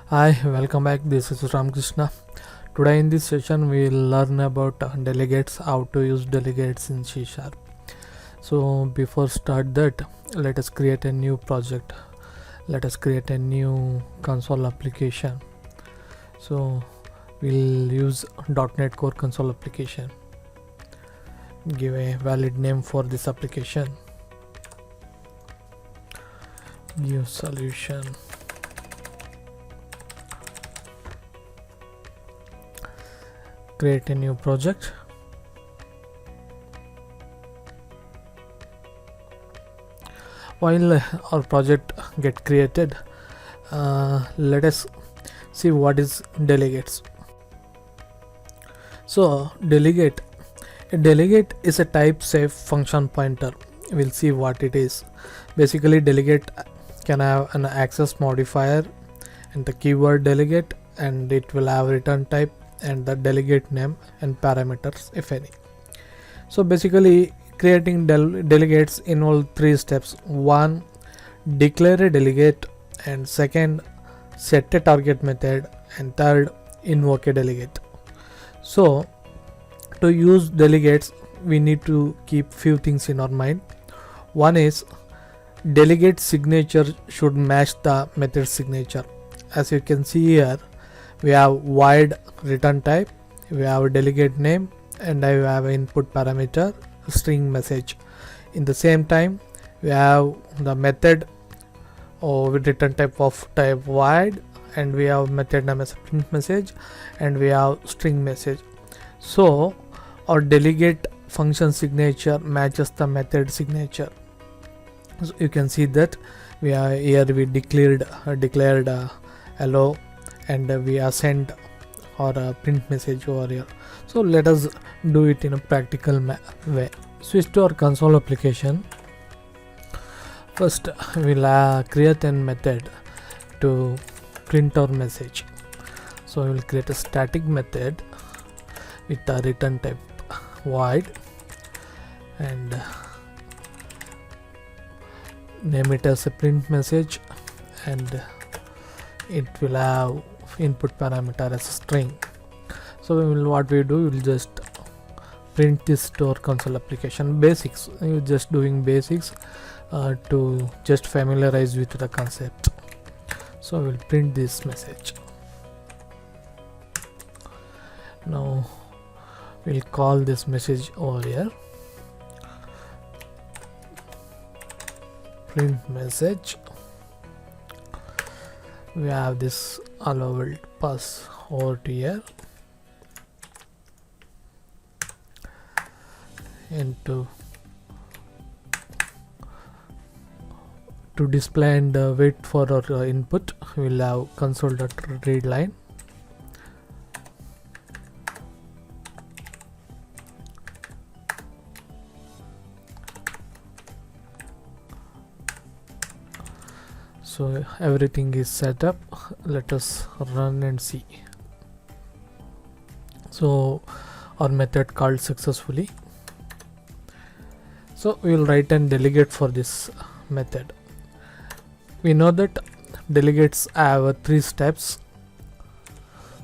Hi, welcome back. This is Ramakrishna. Today in this session we will learn about delegates, how to use delegates in C Sharp. So before start that, let us create a new project. Let us create a new console application. So we'll use .NET Core console application. Give a valid name for this application. Give solution. Create a new project. While our project get created, let us see what is delegates. So a delegate is a type safe function pointer. We'll see what it is. Basically, delegate can have an access modifier and the keyword delegate, and it will have return type and the delegate name and parameters if any. So basically creating delegates involve three steps. One, declare a delegate, and second, set a target method, and third, invoke a delegate. So to use delegates we need to keep few things in our mind. One is delegate signature should match the method signature. As you can see here, we have void return type, we have a delegate name, and I have input parameter string message. In the same time, we have the method with return type of type void, and we have method name as print message, and we have string message. So our delegate function signature matches the method signature. So you can see that we are here we declared hello, and we assigned or print message over here. So let us do it in a practical way. Switch to our console application. First we'll create a method to print our message. So we will create a static method with a return type void, and name it as a print message, and it will have input parameter as a string. So what we do, we will just print this to our console application. Basics, you're just doing basics to just familiarize with the concept. So we'll print this message. Now we'll call this message over here, print message. We have this allowable pass over to here, and to display and wait for our input, we'll have console.read line. So everything is set up. Let us run and see. So our method called successfully. So we will write an delegate for this method. We know that delegates have three steps.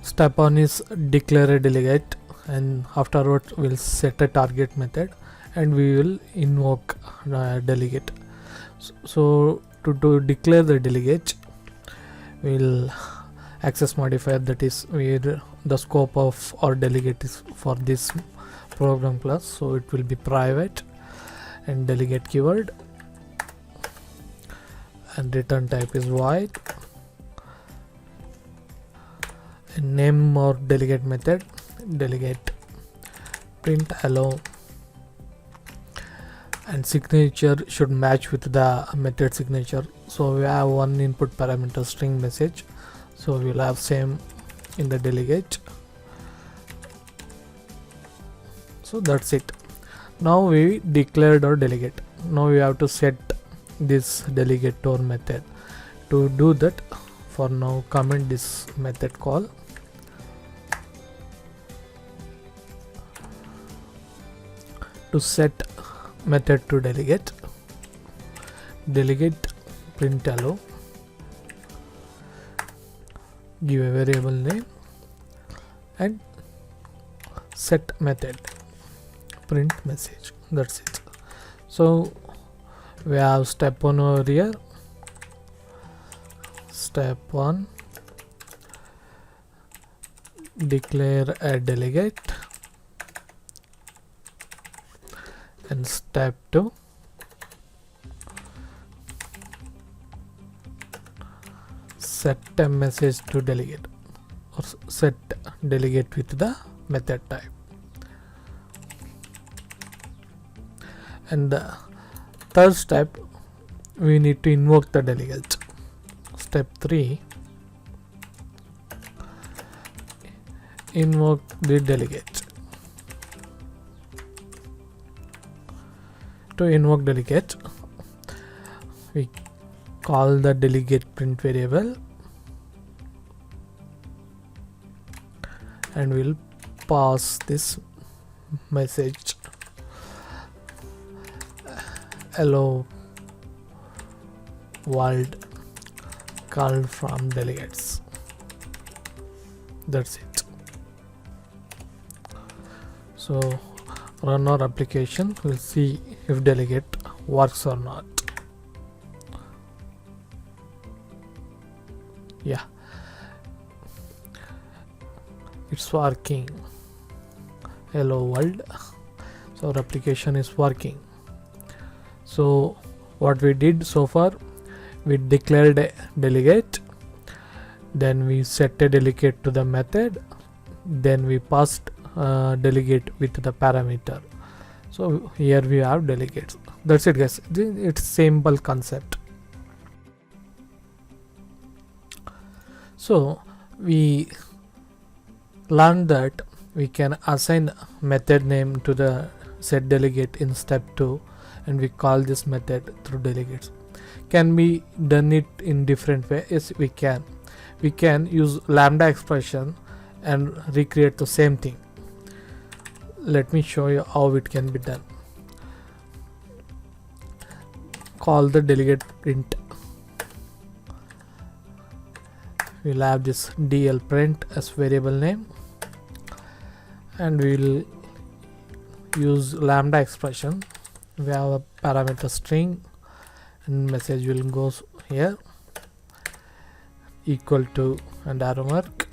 Step 1 is declare a delegate, and afterwards we'll set a target method, and we will invoke delegate. So to declare the delegate, we'll access modifier, that is where the scope of our delegate is for this program class. So it will be private, and delegate keyword, and return type is void, and name or delegate method delegate print hello, and signature should match with the method signature. So we have one input parameter string message, so we'll have same in the delegate. So that's it. Now we declared our delegate. Now we have to set this delegate to our method. To do that, for now comment this method call. To set method to delegate print hello, give a variable name and set method print message. That's it. So we have step 1 over here. Step 1, declare a delegate, and step 2, set a message to delegate, or set delegate with the method type. And the third step, we need to invoke the delegate. Step 3, invoke the delegate. To invoke delegate, we call the delegate print variable and we'll pass this message, hello world called from delegates. That's it. So run our application, we'll see if delegate works or not. Yeah, it's working. Hello world. So our application is working. So what we did so far, we declared a delegate, then we set a delegate to the method, then we passed delegate with the parameter. So here we have delegates. That's it guys. It's simple concept. So we learned that we can assign method name to the set delegate in step 2, and we call this method through delegates. Can be done it in different way? Yes, we can. We can use lambda expression and recreate the same thing. Let me show you how it can be done. Call the delegate print. We'll have this dl print as variable name, and we'll use lambda expression. We have a parameter string and message will go here, equal to and arrow mark,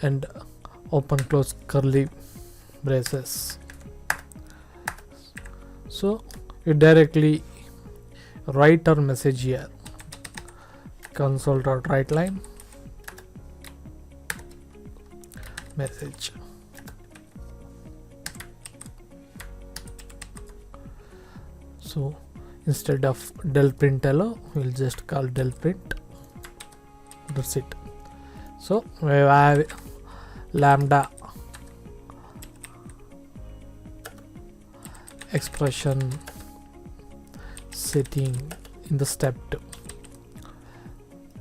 and open close curly braces. So you directly write our message here, console.write line message. So instead of del print hello, we'll just call del print. That's it. So we have lambda expression setting in the step 2.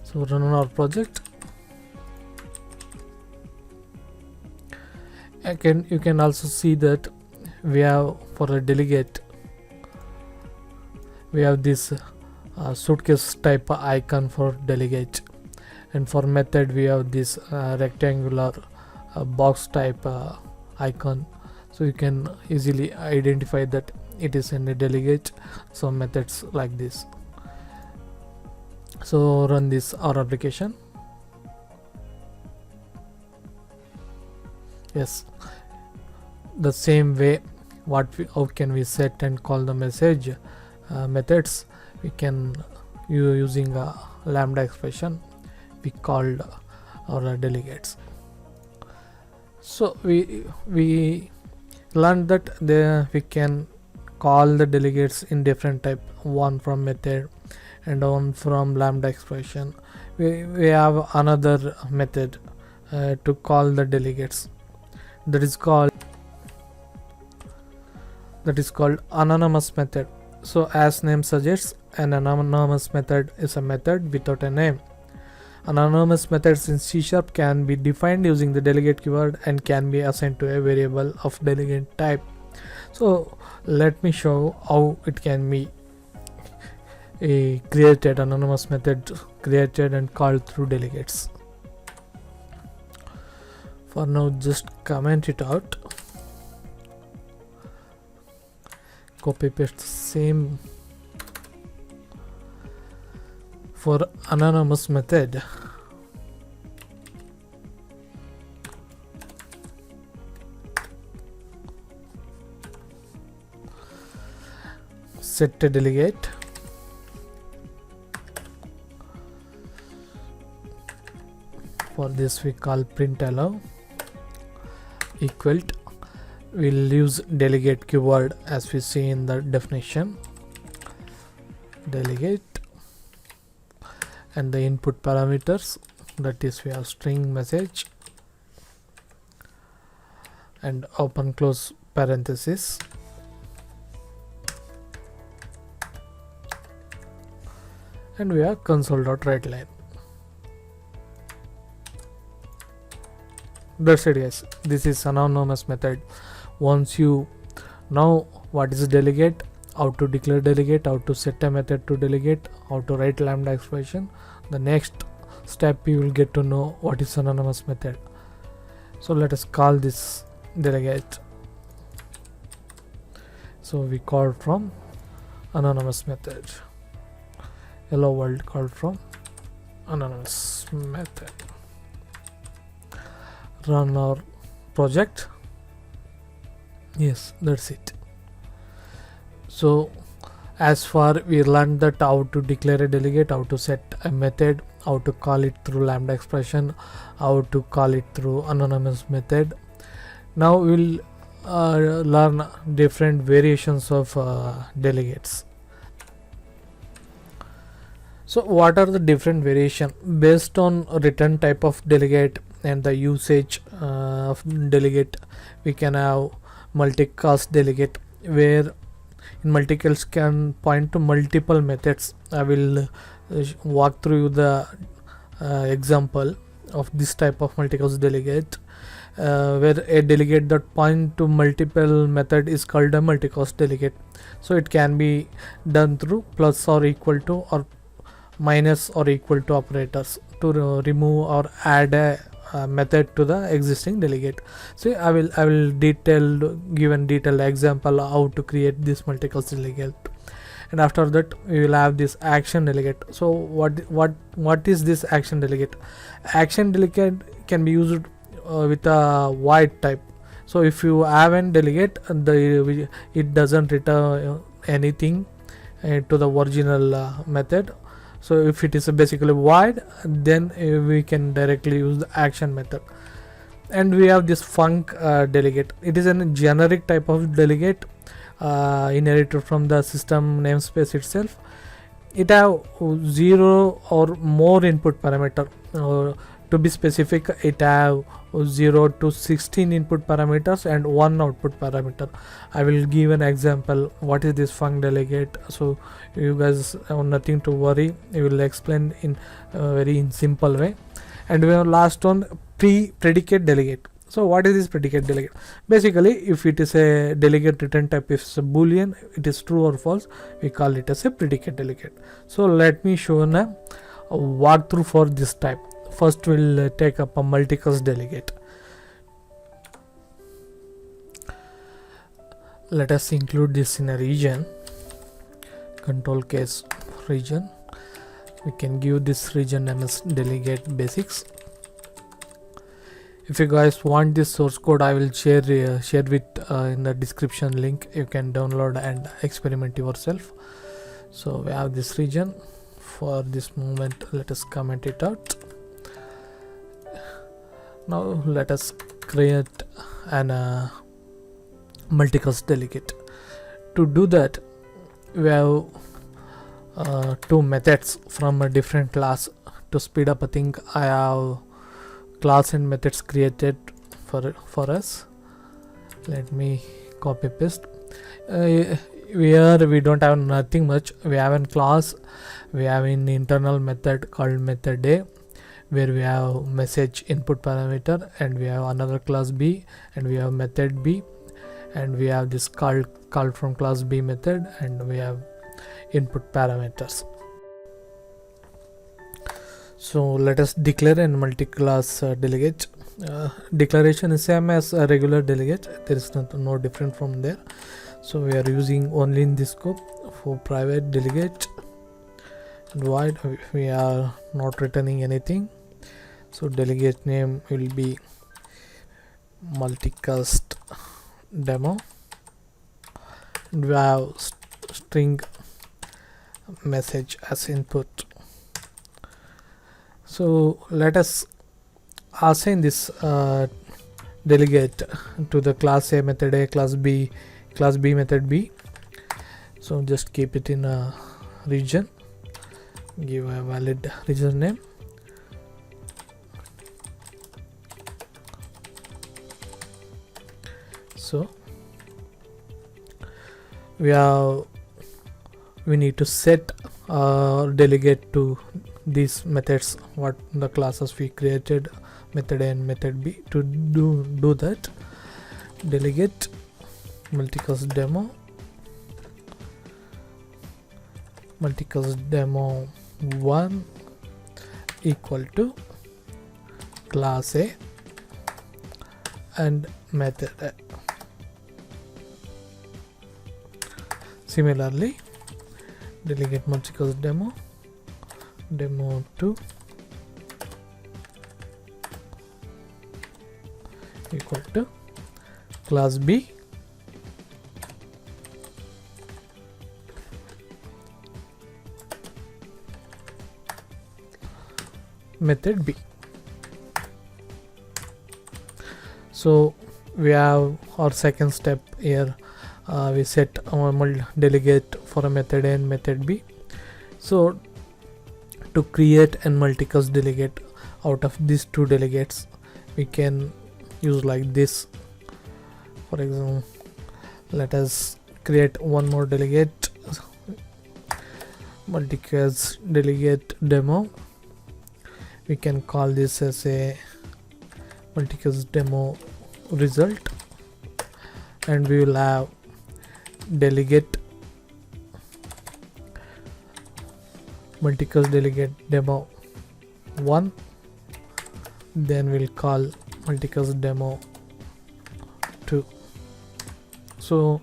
So run our project. Again, you can also see that we have for a delegate, we have this suitcase type icon for delegate, and for method we have this rectangular box type icon, so you can easily identify that it is in a delegate. So methods like this. So run this our application. Yes, the same way how can we set and call the message methods, we can using a lambda expression we called our delegates. So we learned that we can call the delegates in different type, one from method and one from lambda expression. We have another method to call the delegates, that is called anonymous method. So as name suggests, an anonymous method is a method without a name. Anonymous methods in C# can be defined using the delegate keyword and can be assigned to a variable of delegate type. So let me show how it can be. a created anonymous method created and called through delegates. For now, just comment it out, copy paste the same for anonymous method. Set a delegate. For this we call print allow equal to, we'll use delegate keyword as we see in the definition, delegate, and the input parameters, that is we have string message and open close parenthesis, and we have console.writeLine. That's it guys, this is anonymous method. Once you know what is delegate, how to declare delegate, how to set a method to delegate, how to write lambda expression, the next step you will get to know what is anonymous method. So let us call this delegate. So we call from anonymous method, hello world called from anonymous method. Run our project. Yes, that's it. So as far we learned that how to declare a delegate, how to set a method, how to call it through lambda expression, how to call it through anonymous method. Now we'll learn different variations of delegates. So what are the different variation based on return type of delegate and the usage of delegate? We can have multicast delegate, where in multicast can point to multiple methods. I will walk through the example of this type of multicast delegate, where a delegate that point to multiple method is called a multicast delegate. So it can be done through plus or equal to or minus or equal to operators to remove or add a method to the existing delegate. So I will give a detailed example how to create this multicast delegate, and after that we will have this action delegate. So what is this action delegate? Action delegate can be used with a void type. So if you have an delegate, it doesn't return anything to the original method. So if it is basically void, then we can directly use the action method. And we have this func delegate. It is a generic type of delegate inherited from the system namespace itself. It have 0 or more input parameter. To be specific, it have 0 to 16 input parameters and 1 output parameter. I will give an example what is this func delegate, so you guys have nothing to worry. I will explain in very simple way. And we have last one, predicate delegate. So what is this predicate delegate? Basically, if it is a delegate return type, if it's a boolean, it is true or false, we call it as a predicate delegate. So let me show a walkthrough for this type. First we'll take up a multicast delegate. Let us include this in a region, control case region. We can give this region name as delegate basics. If you guys want this source code, I will share with in the description link. You can download and experiment yourself. So we have this region. For this moment, let us comment it out. Now let us create an multicast delegate. To do that, we have two methods from a different class. To speed up, I think I have class and methods created for us. Let me copy paste. Here we don't have nothing much. We have a class. We have an internal method called method A, where we have message input parameter, and we have another class B, and we have method B, and we have this call from class B method, and we have input parameters. So let us declare a multi-class delegate. Declaration is same as a regular delegate. There is no different from there. So we are using only in this scope for private delegate and void. We are not returning anything. So delegate name will be multicast demo. We have string message as input. So let us assign this delegate to the class A method A, class B method B. So just keep it in a region, give a valid region name. So we need to set delegate to these methods, what the classes we created, method A and method B. To do that, delegate multicast demo 1 equal to class A and method A. Similarly, delegate multicast demo 2 equal to class B method B. So we have our second step here. We set our delegate for a method A and method B. So to create a multicast delegate out of these two delegates, we can use like this. For example, let us create one more delegate, multicast delegate demo. We can call this as a multicast demo result, and we will have delegate multicast delegate demo 1, then we'll call multicast demo 2. So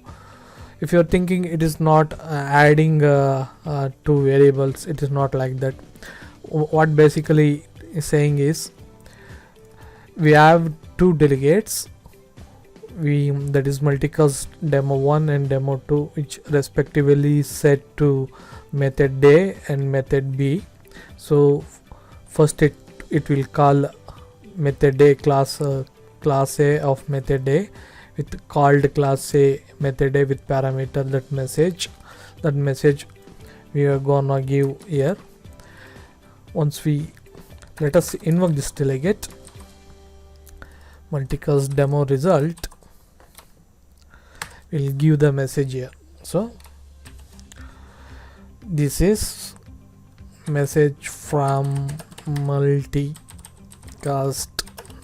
if you're thinking it is not adding two variables, it is not like that. What basically is saying is we have two delegates, that is multicast demo 1 and demo 2, which respectively set to method A and method B. So first it will call method A class A of method A with called class A method A with parameter that message we are gonna give here. Once let us invoke this delegate multicast demo result, will give the message here. So this is message from multicast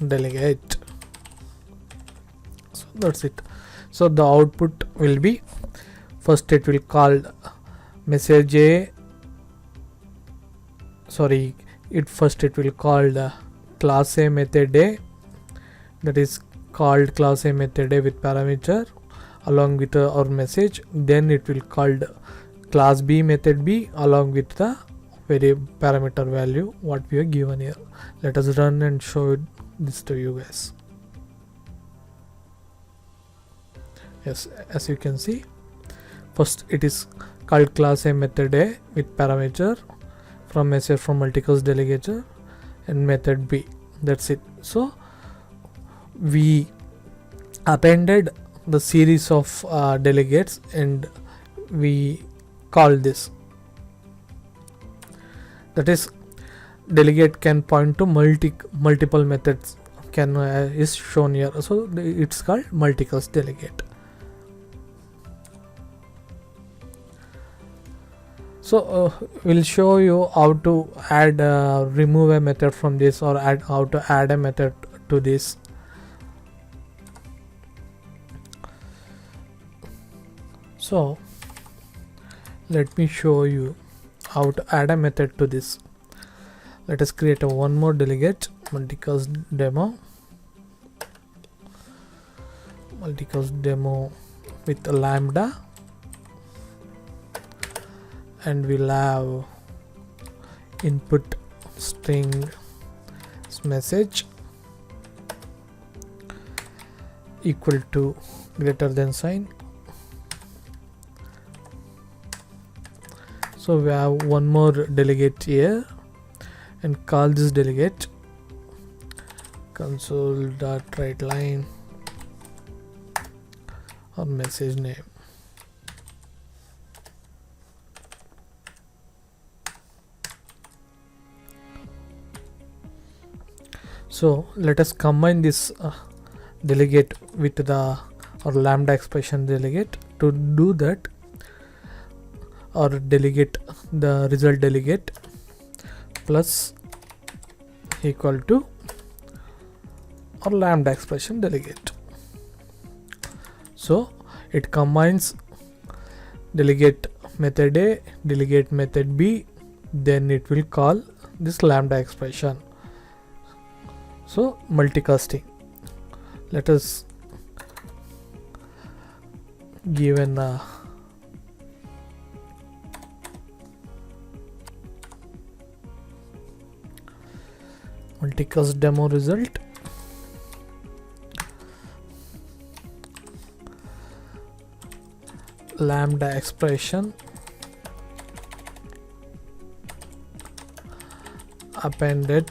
delegate. So that's it. So the output will be, first it will call message A, first it will call the class A method A, that is called class A method A with parameter along with our message. Then it will called class B method B along with the parameter value what we are given here. Let us run and show this to you guys. Yes, as you can see, first it is called class A method A with parameter from message from multicast delegator and method B. That's it. So we appended the series of delegates and we call this, that is delegate can point to multiple methods is shown here. So it's called multicast delegate. So we'll show you how to add remove a method from this, or how to add a method to this. So Let me show you how to add a method to this. Let us create a one more delegate, multicast demo with a lambda, and we'll have input string message equal to greater than sign. So we have one more delegate here, and call this delegate console.writeLine or message name. So let us combine this delegate with the lambda expression delegate. To do that, or delegate, the result delegate plus equal to or lambda expression delegate. So it combines delegate method A, delegate method B, then it will call this lambda expression. So multicasting. Let us give an multicast demo result. Lambda expression appended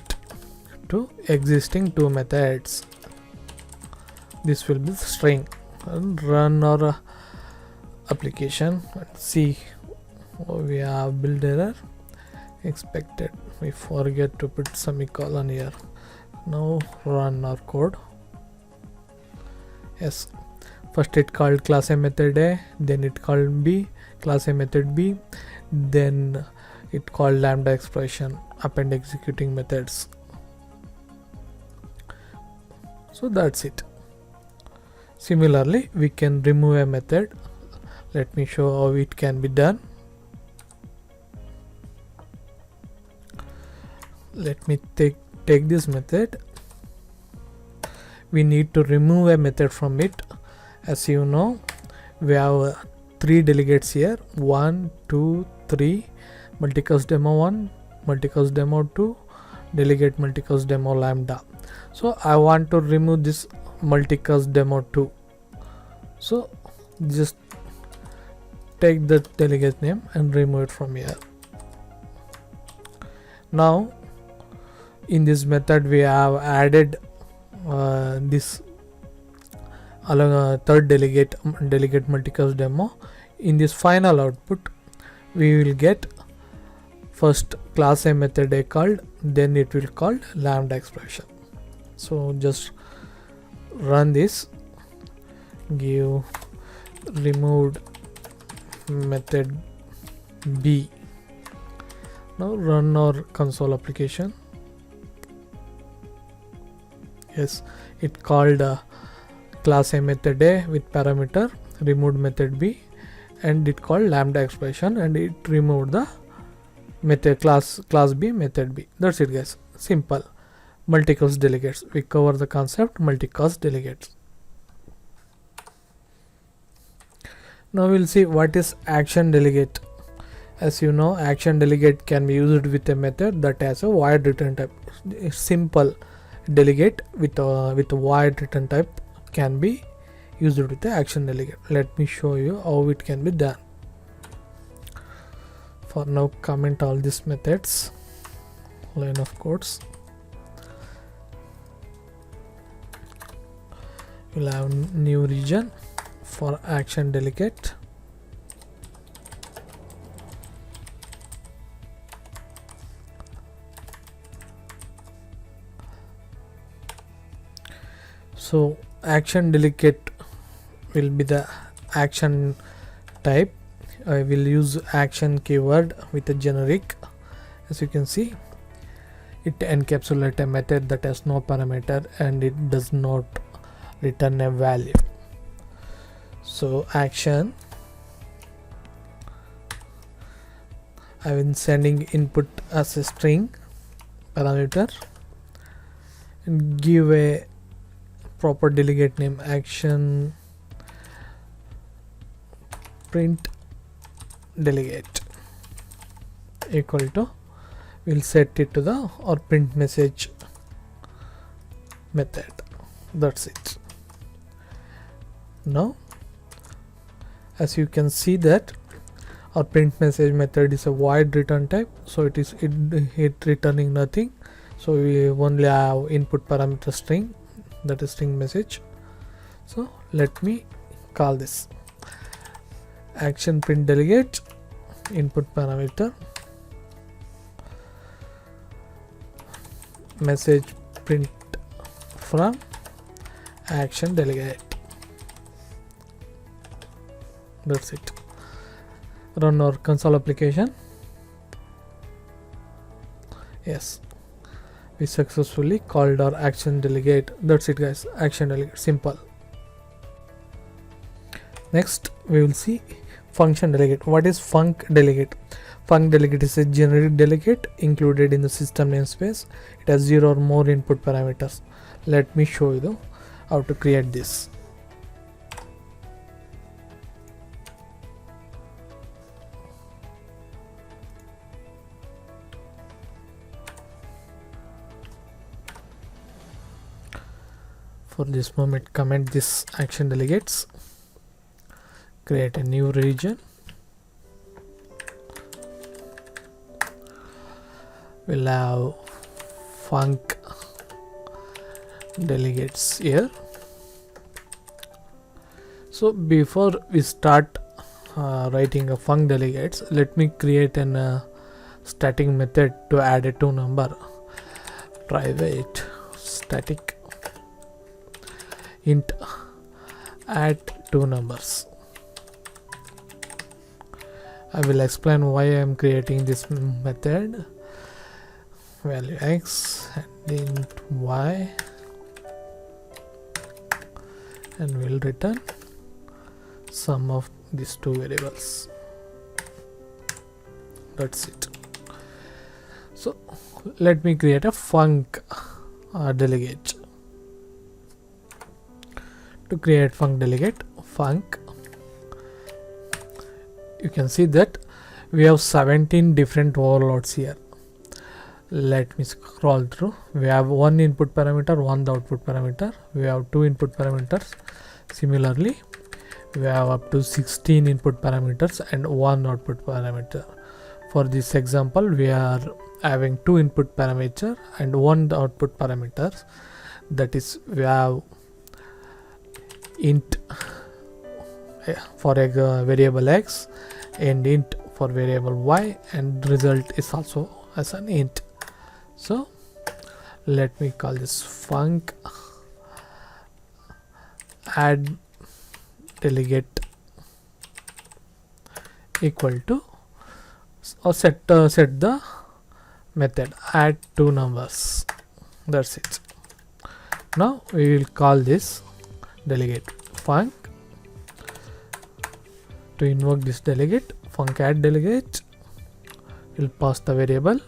to existing two methods. This will be the string. And run our application. Let's see, we have build error expected. We forget to put semicolon here. Now run our code. Yes, first it called class A method A, then it called B, class A method B, then it called lambda expression append executing methods. So that's it. Similarly, we can remove a method. Let me show how it can be done. Let me take this method. We need to remove a method from it. As you know, we have 3 delegates here: 1, 2, 3, multicast demo 1, multicast demo 2, delegate multicast demo lambda. So I want to remove this multicast demo 2. So just take the delegate name and remove it from here. Now in this method we have added this along third delegate multicast demo. In this final output we will get first class A method A called, then it will call lambda expression. So just run this, give removed method B. Now run our console application. Yes, it called class A method A with parameter, removed method B, and it called lambda expression, and it removed the method class B method B. That's it, guys. Simple. Multicast delegates. We cover the concept multicast delegates. Now we'll see what is action delegate. As you know, action delegate can be used with a method that has a void return type. Simple delegate with a void return type can be used with the action delegate. Let me show you how it can be done. For now, comment all these methods, line of codes. We'll have new region for action delegate. So action delegate will be the action type. I will use action keyword with a generic. As you can see, it encapsulates a method that has no parameter and it does not return a value. So action I've been sending input as a string parameter and give a proper delegate name action print delegate equal to, we'll set it to the or print message method. That's it. Now as you can see that our print message method is a void return type, so it returning nothing. So we only have input parameter string, that is string message. So let me call this action print delegate input parameter message print from action delegate. That's it. Run our console application. Yes, we successfully called our action delegate. That's it guys, action delegate, simple. Next we will see function delegate. What is func delegate? Func delegate is a generic delegate included in the system namespace. It has 0 or more input parameters. Let me show you how to create this. For this moment, comment this action delegates, create a new region, we'll have func delegates here. So before we start writing a func delegates, let me create an static method to add a toNumber. Private static int add toNumbers. I will explain why I am creating this method. Value x and int y, and we'll return sum of these two variables. That's it. So let me create a func delegate. To create func delegate, func, you can see that we have 17 different overloads here. Let me scroll through. We have one input parameter, one output parameter. We have two input parameters. Similarly, we have up to 16 input parameters and one output parameter. For this example, we are having two input parameter and one output parameters. That is, we have int for a variable x and int for variable y, and result is also as an int. So let me call this func add delegate equal to, or set the method add toNumbers. That's it. Now we will call this delegate func. To invoke this delegate, func add delegate, we'll pass the variable.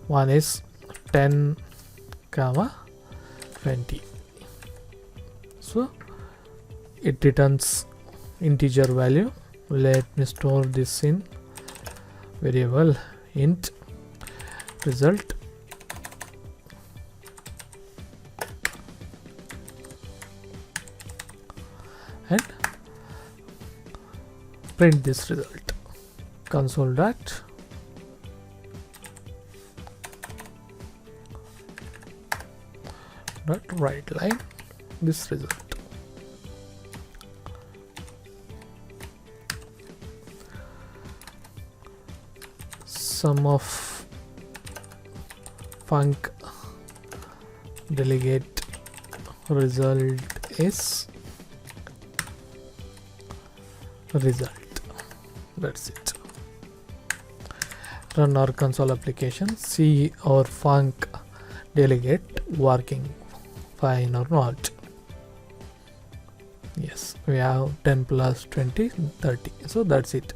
One is 10, 20. So it returns integer value. Let me store this in variable int result, and print this result. Console dot write line this result. Sum of func delegate result is result. That's it. Run our console application, see our func delegate working fine or not. Yes, we have 10 plus 20 30. So that's it.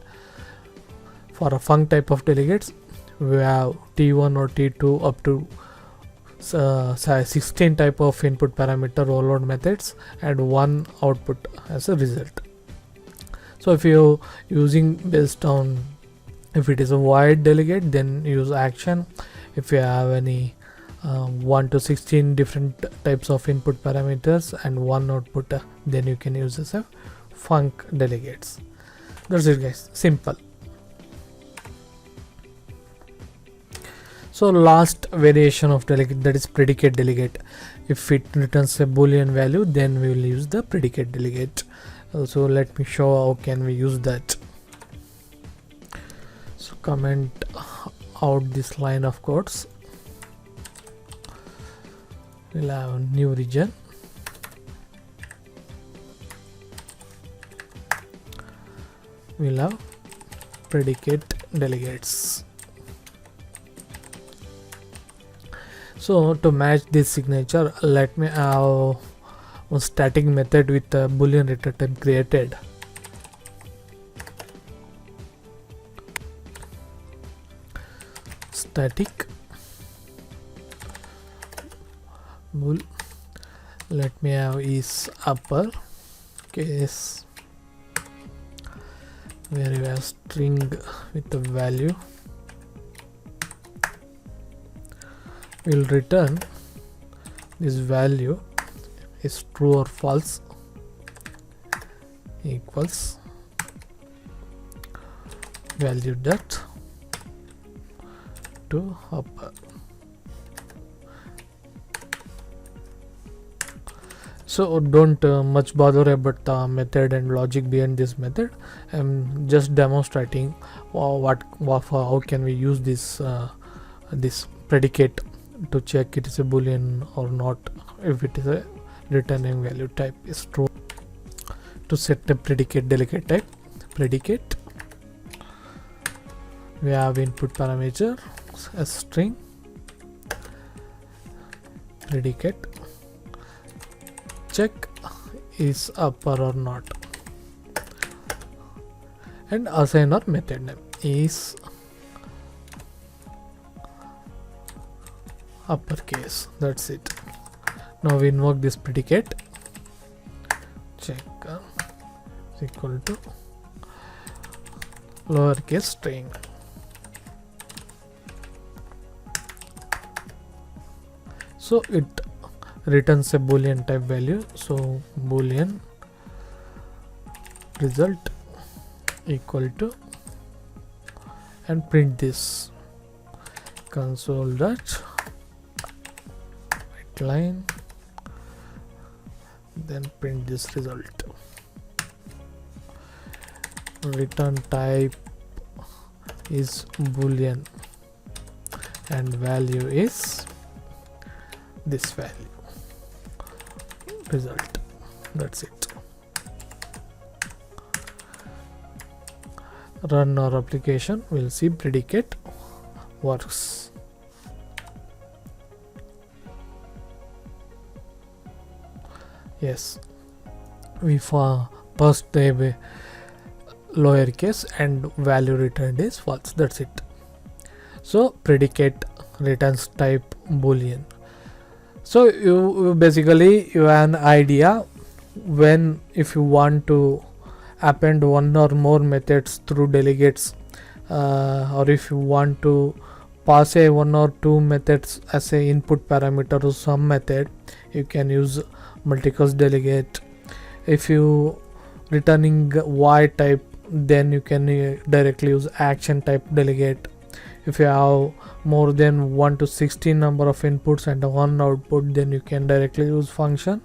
For a func type of delegates, we have t1 or t2 up to 16 type of input parameter overload methods and one output as a result. So if you using based on, if it is a void delegate, then use action. If you have any 1 to 16 different types of input parameters and one output, then you can use as a func delegates. That's it guys, simple. So last variation of delegate, that is predicate delegate. If it returns a boolean value, then we will use the predicate delegate. So let me show how can we use that. So comment out this line of codes. We'll have a new region. We'll have predicate delegates. So to match this signature, let me have a static method with a boolean return type created. Static bool, let me have is upper case, where you have string with the value. Will return this value is true or false equals value dot to upper. So don't much bother about the method and logic behind this method. I'm just demonstrating how can we use this this predicate to check it is a boolean or not, if it is a returning value type is true. To set the predicate delegate type, predicate, we have input parameter a string, predicate check is upper or not, and assign our method name is uppercase. That's it. Now we invoke this predicate check is equal to lowercase string. So it returns a boolean type value. So boolean result equal to, and print this console dot line, then print this result. Return type is boolean and value is this value result. That's it. Run our application, we'll see predicate works. Yes, we passed the lowercase and value returned is false. That's it. So predicate returns type boolean. So you basically you have an idea when, if you want to append one or more methods through delegates, or if you want to pass a one or two methods as a input parameter to some method, you can use multicast delegate. If you returning void type, then you can directly use action type delegate. If you have more than 1 to 16 number of inputs and one output, then you can directly use function.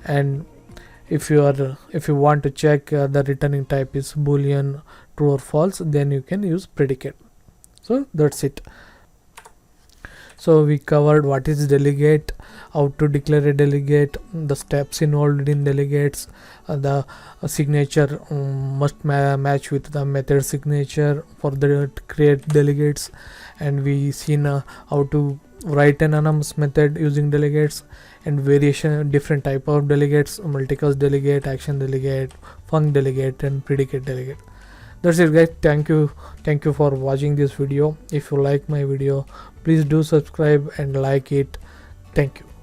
And if you want to check the returning type is boolean, true or false, then you can use predicate. So that's it. So we covered what is delegate, how to declare a delegate, the steps involved in delegates, the signature must match with the method signature for the create delegates, and we seen how to write an anonymous method using delegates, and variation different type of delegates: multicast delegate, action delegate, func delegate, and predicate delegate. That's it guys. Thank you for watching this video. If you like my video, please do subscribe and like it. Thank you.